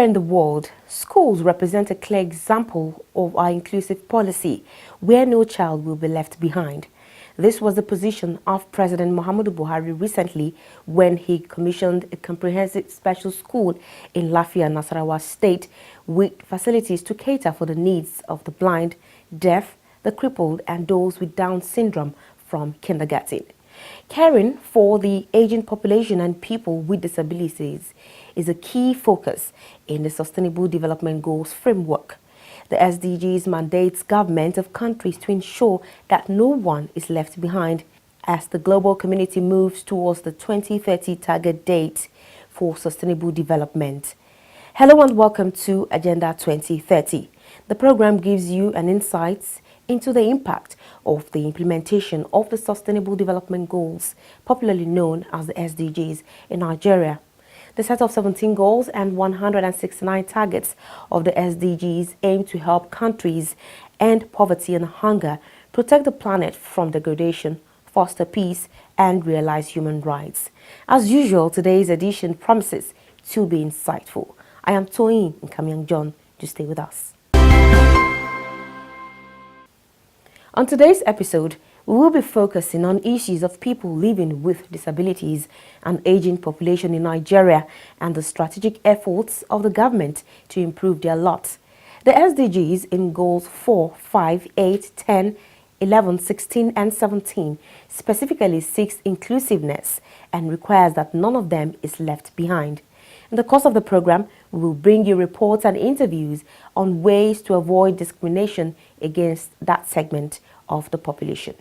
in the world, schools represent a clear example of our inclusive policy, where no child will be left behind. This was the position of President Muhammadu Buhari recently when he commissioned a comprehensive special school in Lafia, Nasarawa State, with facilities to cater for the needs of the blind, deaf, the crippled, and those with Down syndrome from kindergarten. Caring for the aging population and people with disabilities is a key focus in the Sustainable Development Goals framework. The SDGs mandates governments of countries to ensure that no one is left behind as the global community moves towards the 2030 target date for sustainable development. Hello and welcome to Agenda 2030. The program gives you an insight into the impact of the implementation of the Sustainable Development Goals, popularly known as the SDGs, in Nigeria. The set of 17 goals and 169 targets of the SDGs aim to help countries end poverty and hunger, protect the planet from degradation, foster peace, and realize human rights. As usual, today's edition promises to be insightful. I am Toyin Nkamiang John. Do stay with us. On today's episode, we will be focusing on issues of people living with disabilities and aging population in Nigeria and the strategic efforts of the government to improve their lot. The SDGs in goals 4, 5, 8, 10, 11, 16 and 17 specifically seeks inclusiveness and requires that none of them is left behind. In the course of the program, we will bring you reports and interviews on ways to avoid discrimination against that segment of the population.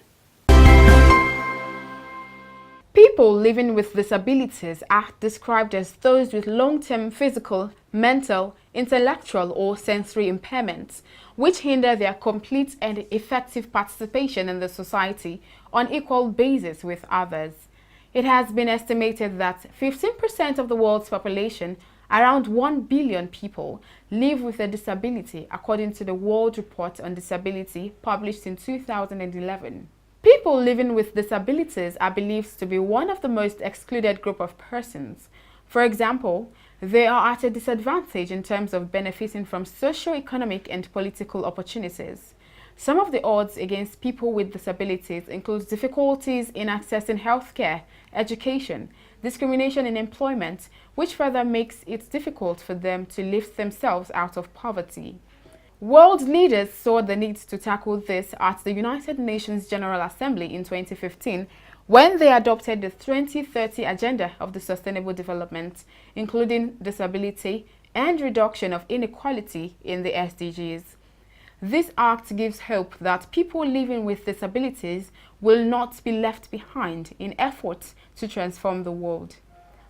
People living with disabilities are described as those with long-term physical, mental, intellectual or sensory impairments, which hinder their complete and effective participation in the society on equal basis with others. It has been estimated that 15% of the world's population, around 1 billion people, live with a disability, according to the World Report on Disability published in 2011. People living with disabilities are believed to be one of the most excluded group of persons. For example, they are at a disadvantage in terms of benefiting from socio-economic and political opportunities. Some of the odds against people with disabilities include difficulties in accessing healthcare, education, discrimination in employment, which further makes it difficult for them to lift themselves out of poverty. World leaders saw the need to tackle this at the United Nations General Assembly in 2015 when they adopted the 2030 Agenda of the Sustainable Development, including disability and reduction of inequality in the SDGs. This act gives hope that people living with disabilities will not be left behind in efforts to transform the world.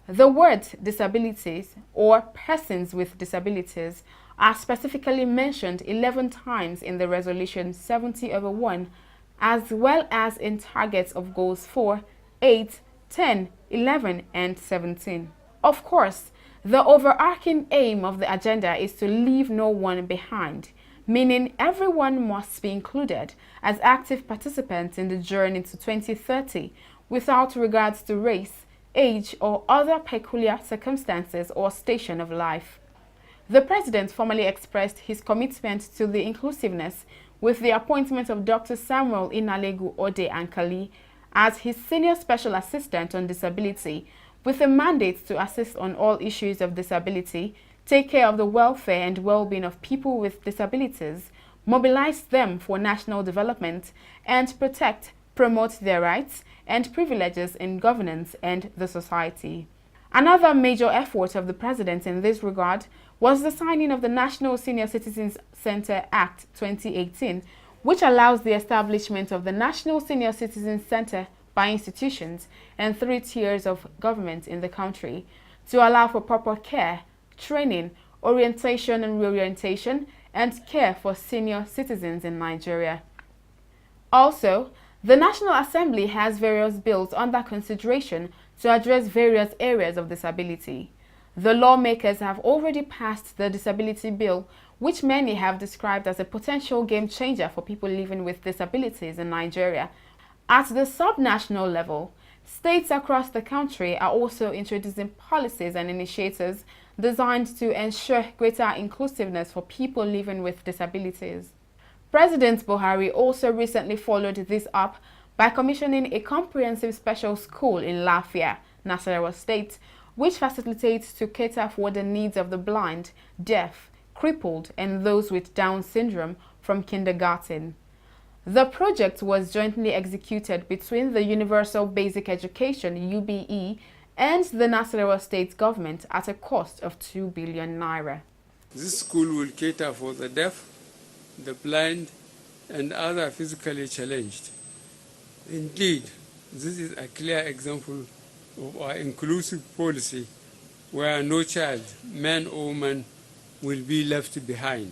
The word disabilities or persons with disabilities are specifically mentioned 11 times in the resolution 70/1, as well as in targets of goals 4, 8, 10, 11, and 17. Of course, the overarching aim of the agenda is to leave no one behind, meaning everyone must be included as active participants in the journey to 2030 without regards to race, age, or other peculiar circumstances or station of life. The President formally expressed his commitment to the inclusiveness with the appointment of Dr. Samuel Inalegu Ode Ankali as his Senior Special Assistant on Disability, with a mandate to assist on all issues of disability, take care of the welfare and well-being of people with disabilities, mobilize them for national development, and protect, promote their rights and privileges in governance and the society. Another major effort of the President in this regard was the signing of the National Senior Citizens Center Act 2018, which allows the establishment of the National Senior Citizens Center by institutions and 3 tiers of government in the country to allow for proper care, training, orientation and reorientation, and care for senior citizens in Nigeria. Also, the National Assembly has various bills under consideration to address various areas of disability. The lawmakers have already passed the Disability Bill, which many have described as a potential game changer for people living with disabilities in Nigeria. At the subnational level, states across the country are also introducing policies and initiatives designed to ensure greater inclusiveness for people living with disabilities. President Buhari also recently followed this up by commissioning a comprehensive special school in Lafia, Nasarawa State, which facilitates to cater for the needs of the blind, deaf, crippled, and those with Down syndrome from kindergarten. The project was jointly executed between the Universal Basic Education (UBE) and the Nasarawa State government at a cost of 2 billion naira. This school will cater for the deaf, the blind, and other physically challenged. Indeed, this is a clear example of our inclusive policy where no child, man or woman, will be left behind.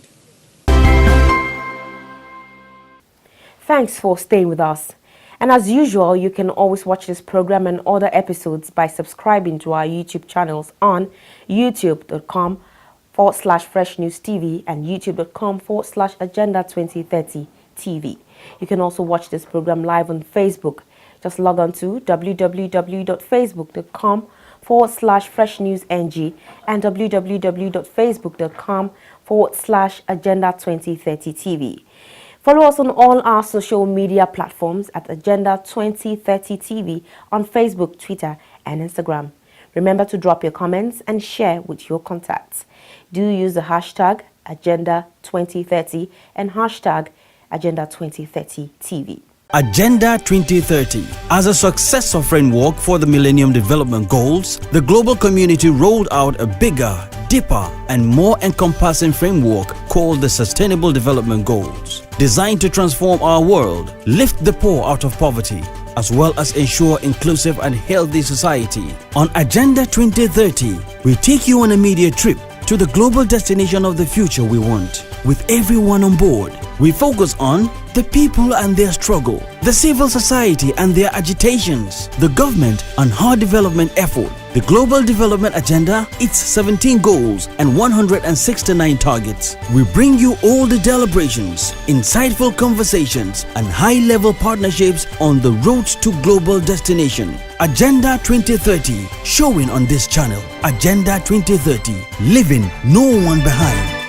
Thanks for staying with us. And as usual, you can always watch this program and other episodes by subscribing to our YouTube channels on youtube.com/FreshNewsTV and youtube.com/Agenda2030TV. You can also watch this program live on Facebook. Just log on to www.facebook.com/FreshNewsNG and www.facebook.com/Agenda2030TV. Follow us on all our social media platforms at Agenda2030TV on Facebook, Twitter, and Instagram. Remember to drop your comments and share with your contacts. Do use the hashtag Agenda2030 and hashtag Agenda2030TV. Agenda 2030. As a successor framework for the Millennium Development Goals, the global community rolled out a bigger, deeper, and more encompassing framework called the Sustainable Development Goals, designed to transform our world, lift the poor out of poverty, as well as ensure inclusive and healthy society. On Agenda 2030, we take you on a media trip to the global destination of the future we want. With everyone on board, we focus on the people and their struggle, the civil society and their agitations, the government and her development effort, the global development agenda, its 17 goals and 169 targets. We bring you all the deliberations, insightful conversations and high-level partnerships on the road to global destination. Agenda 2030, showing on this channel. Agenda 2030, leaving no one behind.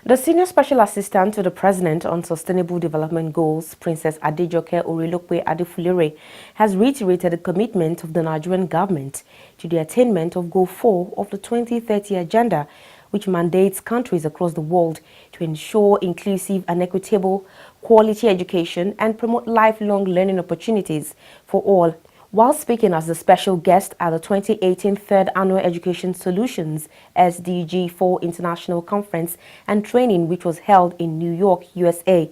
The Senior Special Assistant to the President on Sustainable Development Goals, Princess Adejoke Orelope-Adefulire, has reiterated the commitment of the Nigerian government to the attainment of Goal 4 of the 2030 Agenda, which mandates countries across the world to ensure inclusive and equitable quality education and promote lifelong learning opportunities for all. While speaking as the special guest at the 2018 Third Annual Education Solutions SDG 4 International Conference and Training, which was held in New York, USA,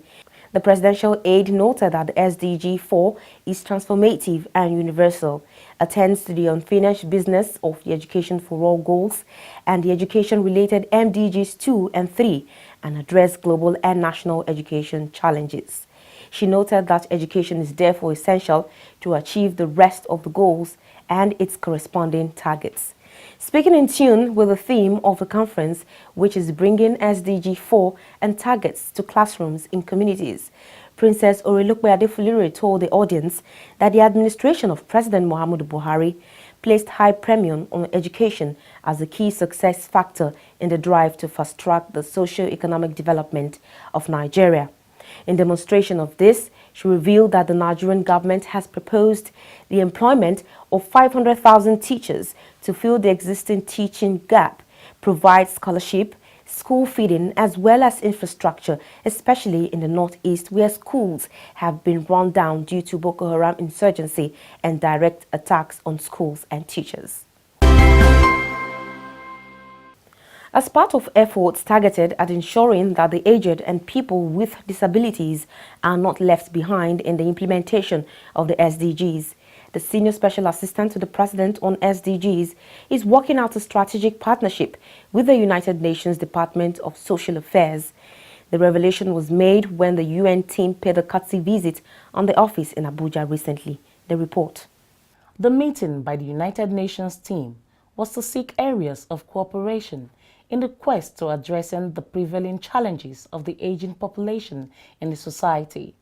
the presidential aide noted that the SDG 4 is transformative and universal, attends to the unfinished business of the Education for All goals and the education-related MDGs 2 and 3, and address global and national education challenges. She noted that education is therefore essential to achieve the rest of the goals and its corresponding targets. Speaking in tune with the theme of the conference, which is bringing SDG 4 and targets to classrooms in communities, Princess Orelope-Adefulire told the audience that the administration of President Muhammadu Buhari placed high premium on education as a key success factor in the drive to fast-track the socio-economic development of Nigeria. In demonstration of this, she revealed that the Nigerian government has proposed the employment of 500,000 teachers to fill the existing teaching gap, provide scholarship, school feeding, as well as infrastructure, especially in the northeast where schools have been run down due to Boko Haram insurgency and direct attacks on schools and teachers. As part of efforts targeted at ensuring that the aged and people with disabilities are not left behind in the implementation of the SDGs, the Senior Special Assistant to the President on SDGs is working out a strategic partnership with the United Nations Department of Social Affairs. The revelation was made when the UN team paid a courtesy visit on the office in Abuja recently. The report. The meeting by the United Nations team was to seek areas of cooperation in the quest to addressing the prevailing challenges of the aging population in the society.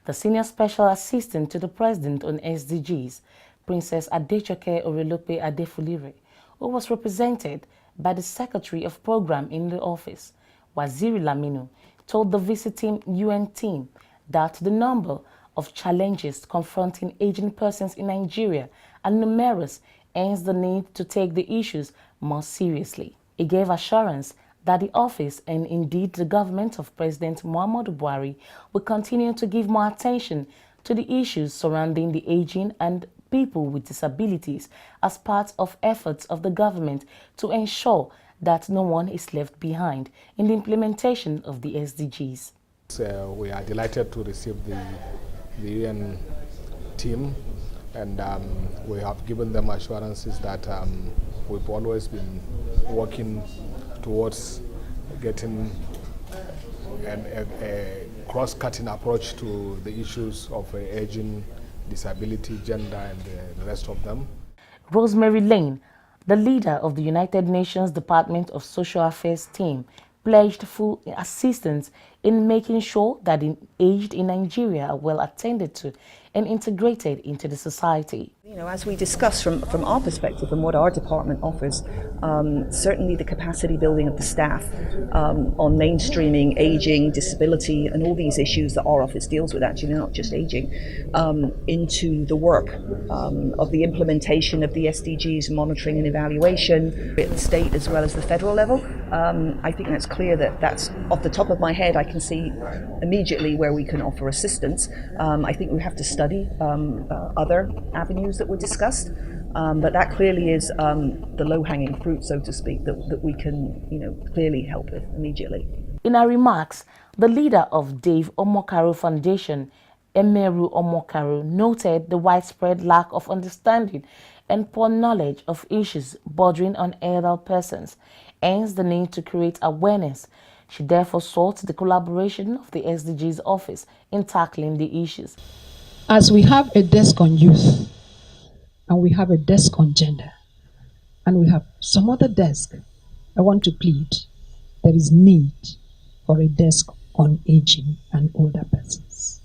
The Senior Special Assistant to the President on SDGs, Princess Adejoke Orelope-Adefulire, who was represented by the Secretary of Program in the office, Waziri Laminu, told the visiting UN team that the number of challenges confronting aging persons in Nigeria are numerous, hence the need to take the issues more seriously. He gave assurance that the office and indeed the government of President Muhammadu Buhari will continue to give more attention to the issues surrounding the aging and people with disabilities as part of efforts of the government to ensure that no one is left behind in the implementation of the SDGs. We are delighted to receive the UN team, and we have given them assurances that we've always been working towards getting a cross-cutting approach to the issues of aging, disability, gender, and the rest of them. Rosemary Lane, the leader of the United Nations Department of Social Affairs team, pledged full assistance in making sure that the aged in Nigeria are well attended to and integrated into the society. You know, as we discuss from our perspective and what our department offers, certainly the capacity building of the staff on mainstreaming aging, disability, and all these issues that our office deals with, actually not just aging, into the work of the implementation of the SDGs, monitoring and evaluation at the state as well as the federal level. I think that's clear that's off the top of my head. I can see immediately where we can offer assistance. I think we have to study other avenues that were discussed, but that clearly is the low-hanging fruit, so to speak, that we can, clearly help with immediately. In her remarks, the leader of Dave Omokaro Foundation, Emeru Omokaro, noted the widespread lack of understanding and poor knowledge of issues bordering on elder persons, hence the need to create awareness. She therefore sought the collaboration of the SDGs office in tackling the issues. As we have a desk on youth, and we have a desk on gender, and we have some other desk, I want to plead, there is need for a desk on aging and older persons.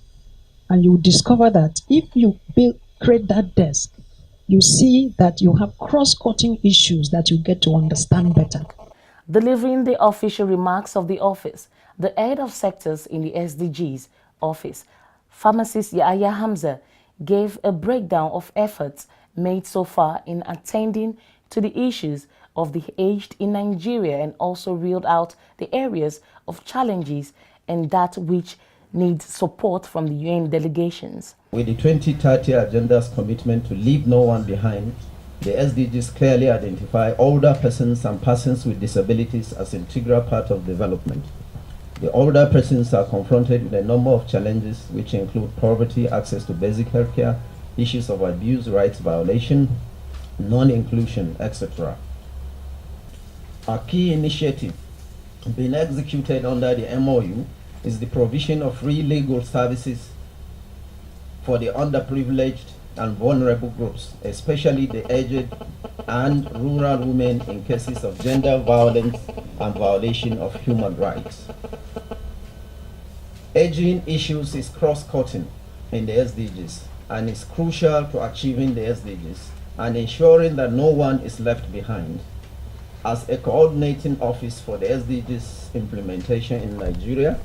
And you will discover that if you create that desk, you see that you have cross-cutting issues that you get to understand better. Delivering the official remarks of the office, the head of sectors in the SDGs office, Pharmacist Yahya Hamza, gave a breakdown of efforts made so far in attending to the issues of the aged in Nigeria and also reeled out the areas of challenges and that which needs support from the UN delegations. With the 2030 Agenda's commitment to leave no one behind, the SDGs clearly identify older persons and persons with disabilities as an integral part of development. The older persons are confronted with a number of challenges which include poverty, access to basic health care, issues of abuse, rights violation, non-inclusion, etc. A key initiative being executed under the MOU is the provision of free legal services for the underprivileged and vulnerable groups, especially the aged and rural women in cases of gender violence and violation of human rights. Aging issues is cross-cutting in the SDGs and is crucial to achieving the SDGs and ensuring that no one is left behind. As a coordinating office for the SDGs implementation in Nigeria,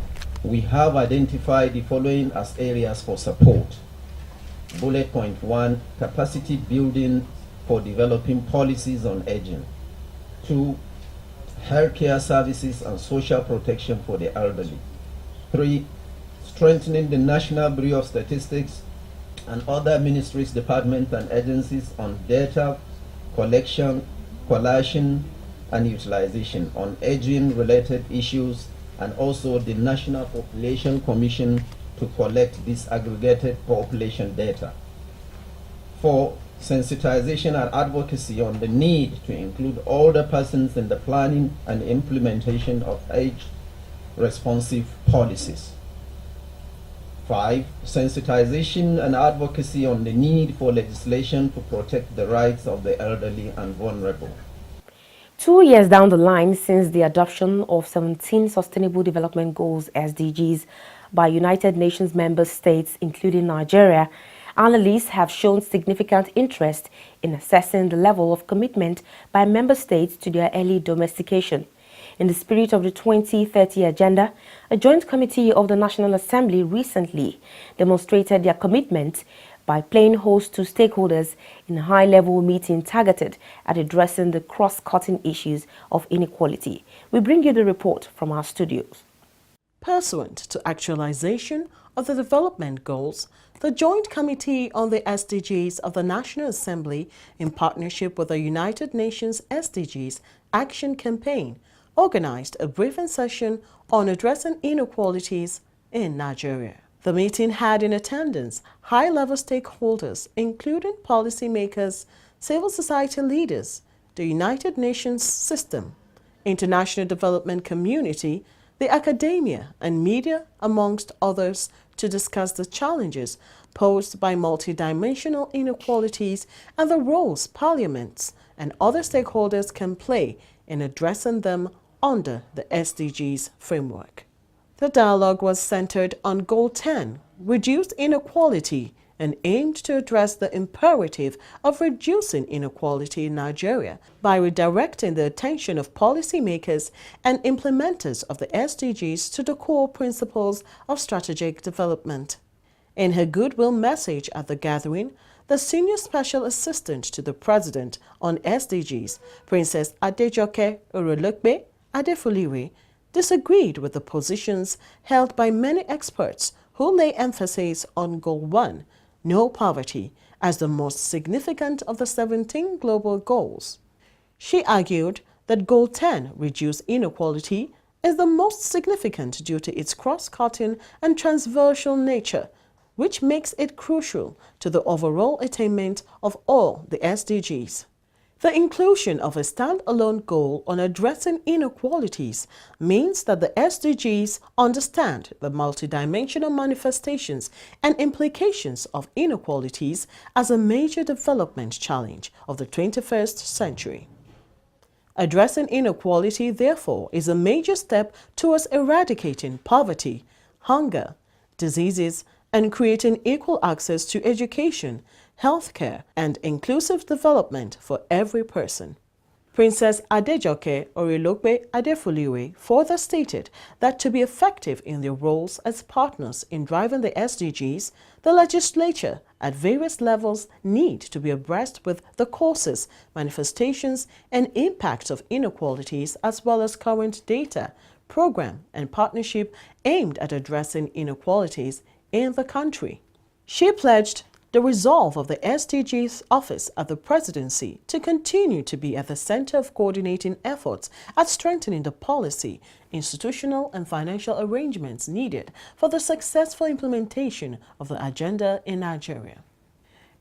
we have identified the following as areas for support. Bullet point 1, capacity building for developing policies on aging. 2, healthcare services and social protection for the elderly. 3, strengthening the National Bureau of Statistics and other ministries, departments, and agencies on data collection, collation, and utilization on aging-related issues, and also the National Population Commission to collect disaggregated population data. 4, sensitization and advocacy on the need to include older persons in the planning and implementation of age-responsive policies. 5, sensitization and advocacy on the need for legislation to protect the rights of the elderly and vulnerable. 2 years down the line since the adoption of 17 Sustainable Development Goals (SDGs) by United Nations member states, including Nigeria, Analysts have shown significant interest in assessing the level of commitment by member states to their early domestication. In the spirit of the 2030 agenda, a joint committee of the National Assembly recently demonstrated their commitment by playing host to stakeholders in a high-level meeting targeted at addressing the cross-cutting issues of inequality. We bring you the report from our studios. Pursuant to actualization of the development goals, the Joint Committee on the SDGs of the National Assembly, in partnership with the United Nations SDGs Action Campaign, organized a briefing session on addressing inequalities in Nigeria. The meeting had in attendance high-level stakeholders, including policymakers, civil society leaders, the United Nations system, international development community, the academia and media, amongst others, to discuss the challenges posed by multidimensional inequalities and the roles parliaments and other stakeholders can play in addressing them under the SDGs framework. The dialogue was centered on Goal 10, Reduce Inequality, and aimed to address the imperative of reducing inequality in Nigeria by redirecting the attention of policymakers and implementers of the SDGs to the core principles of strategic development. In her goodwill message at the gathering, the Senior Special Assistant to the President on SDGs, Princess Adejoke Orelope-Adefulire, disagreed with the positions held by many experts who lay emphasis on Goal 1, No Poverty, as the most significant of the 17 global goals. She argued that Goal 10, Reduce Inequality, is the most significant due to its cross-cutting and transversal nature, which makes it crucial to the overall attainment of all the SDGs. The inclusion of a standalone goal on addressing inequalities means that the SDGs understand the multidimensional manifestations and implications of inequalities as a major development challenge of the 21st century. Addressing inequality, therefore, is a major step towards eradicating poverty, hunger, diseases, and creating equal access to education, healthcare, and inclusive development for every person. Princess Adejoke Orelope-Adefulire further stated that to be effective in their roles as partners in driving the SDGs, the legislature at various levels need to be abreast with the causes, manifestations, and impacts of inequalities, as well as current data, program, and partnership aimed at addressing inequalities in the country. She pledged the resolve of the SDGs office at the presidency to continue to be at the center of coordinating efforts at strengthening the policy, institutional, and financial arrangements needed for the successful implementation of the agenda in Nigeria.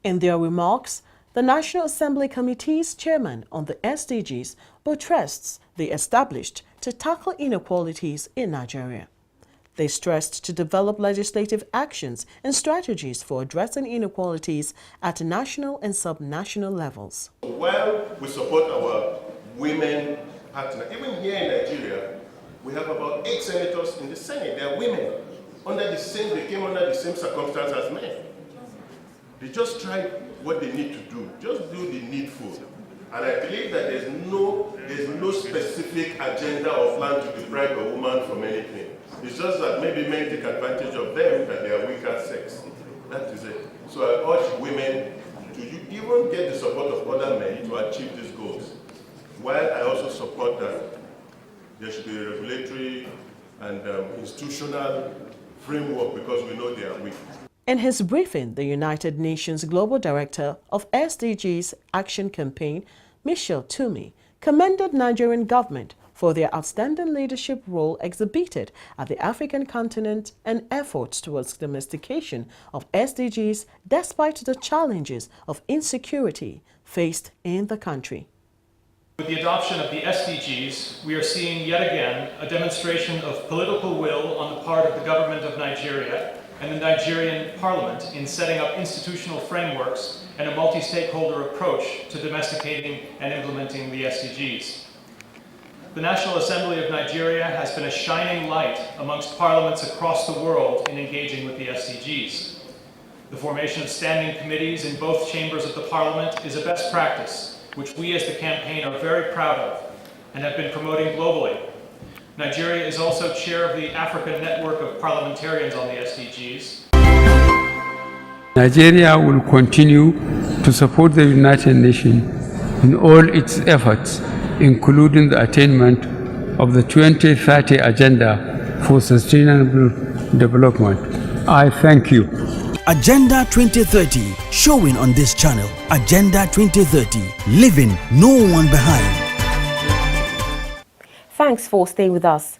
In their remarks, the National Assembly Committee's chairman on the SDGs buttressed the established to tackle inequalities in Nigeria. They stressed to develop legislative actions and strategies for addressing inequalities at national and subnational levels. While we support our women partners, even here in Nigeria, we have about 8 senators in the Senate. They are women. They came under the same circumstance as men. They just tried what they need to do. Just do the needful. And I believe that there's no specific agenda or plan to deprive a woman from anything. It's just that maybe men take advantage of them, that they are weaker sex. That is it. So I urge women to even get the support of other men to achieve these goals. While I also support that there should be a regulatory and institutional framework, because we know they are weak. In his briefing, the United Nations Global Director of SDGs Action Campaign, Michelle Toomey, commended Nigerian government for their outstanding leadership role exhibited at the African continent and efforts towards domestication of SDGs despite the challenges of insecurity faced in the country. With the adoption of the SDGs, we are seeing yet again a demonstration of political will on the part of the government of Nigeria and the Nigerian Parliament in setting up institutional frameworks and a multi-stakeholder approach to domesticating and implementing the SDGs. The National Assembly of Nigeria has been a shining light amongst parliaments across the world in engaging with the SDGs. The formation of standing committees in both chambers of the Parliament is a best practice, which we as the campaign are very proud of and have been promoting globally. Nigeria is also chair of the African Network of Parliamentarians on the SDGs. Nigeria will continue to support the United Nations in all its efforts, including the attainment of the 2030 Agenda for Sustainable Development. I thank you. Agenda 2030, showing on this channel. Agenda 2030, leaving no one behind. Thanks for staying with us.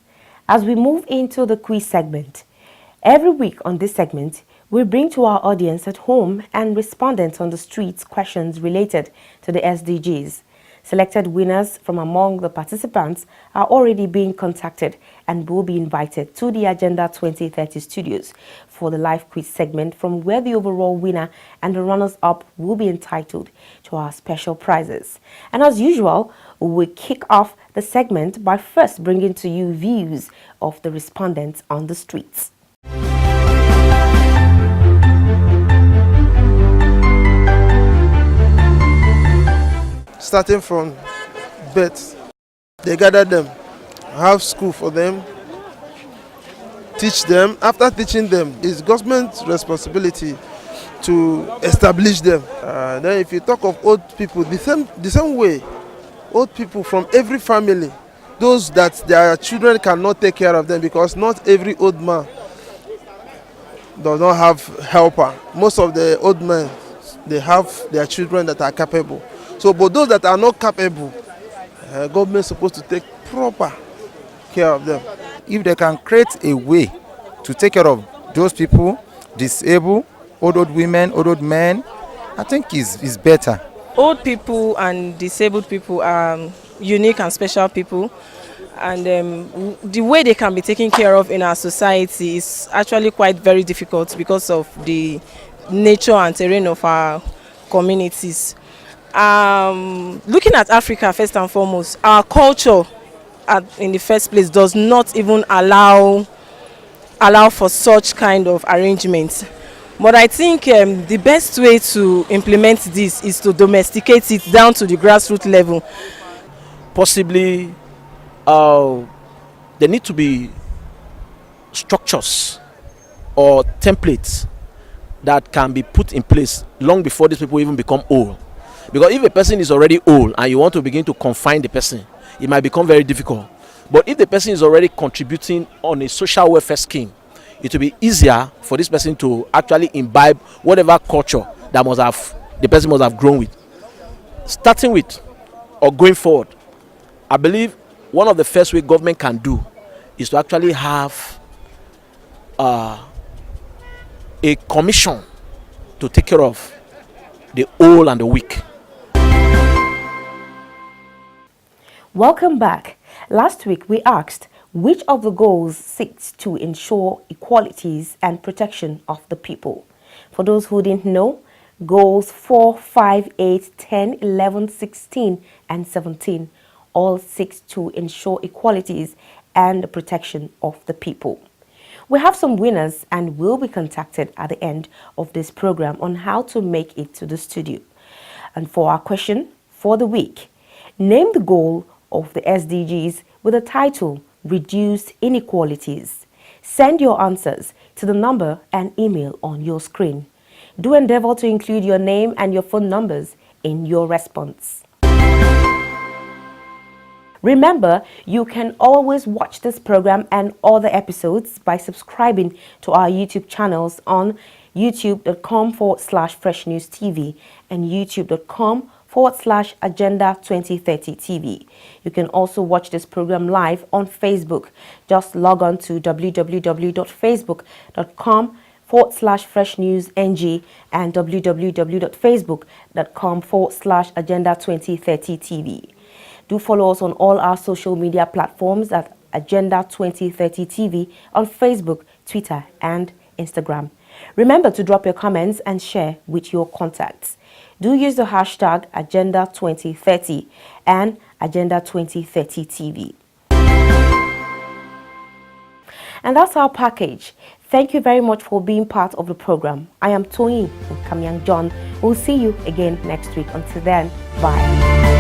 As we move into the quiz segment, every week on this segment, we bring to our audience at home and respondents on the streets questions related to the SDGs. Selected winners from among the participants are already being contacted and will be invited to the Agenda 2030 studios for the live quiz segment, from where the overall winner and the runners-up will be entitled to our special prizes. And as usual, we kick off the segment by first bringing to you views of the respondents on the streets. Starting from birth, they gather them, have school for them, teach them. After teaching them, it's government's responsibility to establish them. Then if you talk of old people, the same way, old people from every family, those that their children cannot take care of them, because not every old man does not have helper. Most of the old men, they have their children that are capable. So, but those that are not capable, government is supposed to take proper care of them. If they can create a way to take care of those people, disabled, old women, old men, I think is better. Old people and disabled people are unique and special people, and the way they can be taken care of in our society is actually quite very difficult because of the nature and terrain of our communities. Looking at Africa, first and foremost, our culture in the first place does not even allow for such kind of arrangements. But I think the best way to implement this is to domesticate it down to the grassroots level. Possibly, there need to be structures or templates that can be put in place long before these people even become old. Because if a person is already old and you want to begin to confine the person, it might become very difficult. But if the person is already contributing on a social welfare scheme, it will be easier for this person to actually imbibe whatever culture that the person must have grown with. Starting with or going forward, I believe one of the first way government can do is to actually have a commission to take care of the old and the weak. Welcome back. Last week we asked which of the goals seeks to ensure equalities and protection of the people. For those who didn't know, goals 4, 5, 8, 10, 11, 16 and 17 all seek to ensure equalities and the protection of the people. We have some winners and will be contacted at the end of this program on how to make it to the studio. And for our question for the week, name the goal of the SDGs with the title Reduce Inequalities. Send your answers to the number and email on your screen. Do endeavor to include your name and your phone numbers in your response. Remember, you can always watch this program and other episodes by subscribing to our YouTube channels on youtube.com/FreshNewsTV and youtube.com/Agenda 2030 TV. You can also watch this program live on Facebook. Just log on to www.facebook.com/FreshNewsNG and www.facebook.com/Agenda 2030 TV. Do follow us on all our social media platforms at Agenda 2030 TV on Facebook, Twitter, and Instagram. Remember to drop your comments and share with your contacts. Do use the hashtag Agenda 2030 and Agenda 2030 TV. And that's our package. Thank you very much for being part of the program. I am Tony Kamyang John. We'll see you again next week. Until then, bye.